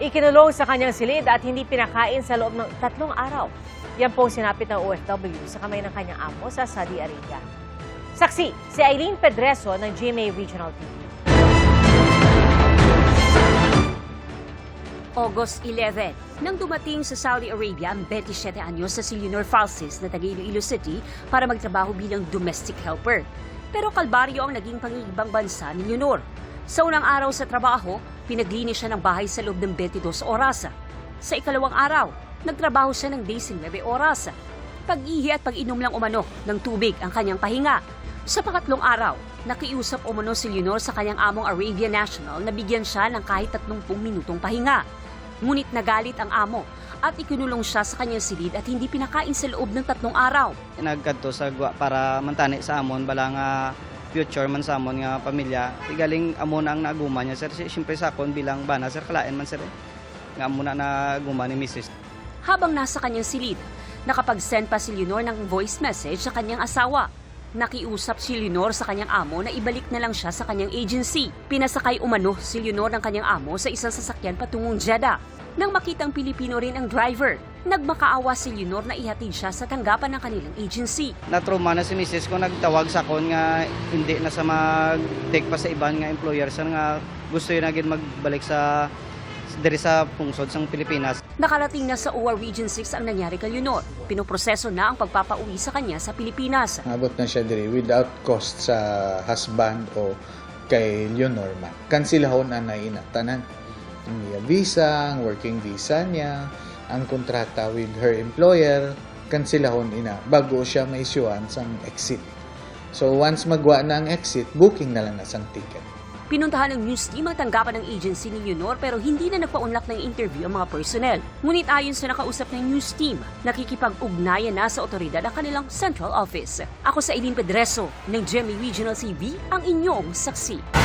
Ikinulong sa kanyang silid at hindi pinakain sa loob ng 3 araw. Yan pong sinapit ng OFW sa kamay ng kanyang amo sa Saudi Arabia. Saksi, si Eileen Pedreso ng GMA Regional TV. August 11, nang dumating sa Saudi Arabia ang 27 anyos na si Leonor Falces na taga Iloilo City para magtrabaho bilang domestic helper. Pero kalbaryo ang naging pangingibang bansa ni Leonor. Sa unang araw sa trabaho, pinaglinis siya ng bahay sa loob ng 22 oras. Sa ikalawang araw, nagtrabaho siya ng 19 oras. Pag-ihi at pag-inom lang umano ng tubig ang kanyang pahinga. Sa pangatlong araw, nakiusap umano si Leonor sa kanyang among Arabian National na bigyan siya ng kahit 30 minutong pahinga. Ngunit nagalit ang amo at ikinulong siya sa kanyang silid at hindi pinakain sa loob ng 3 araw. Nagkadto sa gwa para mantani sa amon bala nga future man sa amon nga pamilya. Igaling amon ang naguma niya sir. Siyempre sa akon bilang bana sir kalain man sir. Nga amon na naguma ni Mrs. Habang nasa kanyang silid, nakapag-send pa si Leonor ng voice message sa kanyang asawa. Nakiusap si Leonor sa kanyang amo na ibalik na lang siya sa kanyang agency. Pinasakay umano si Leonor ng kanyang amo sa isang sasakyan patungong Jeddah. Nang makitang Pilipino rin ang driver, nagmakaawa si Leonor na ihatid siya sa tanggapan ng kanilang agency. Natruma na si Mrs. ko nagtawag sa akon nga hindi na sa mag-take pa sa iban nga employer sa nga gusto yun agad magbalik sa diri sa pungsod sang Pilipinas. Nakarating na sa OWA Region 6 ang nangyari kay Leonor. Pinoproseso na ang pagpapauwi sa kanya sa Pilipinas. Abot na siya diri without cost sa husband o kay Leonor man. Kansilahon na inatanan. Ang visa, ang working visa niya, ang kontrata with her employer, kansilahon ina bago siya maisyuan sang exit. So once magwa na ang exit, booking na lang na sang ticket. Pinuntahan ng news team ang tanggapan ng agency ni Leonor pero hindi na nagpaunlak ng interview ang mga personnel. Ngunit ayon sa nakausap ng news team, nakikipag-ugnayan na sa otoridad ang kanilang central office. Ako sa Eileen Pedreso ng GMA Regional TV, ang inyong saksi.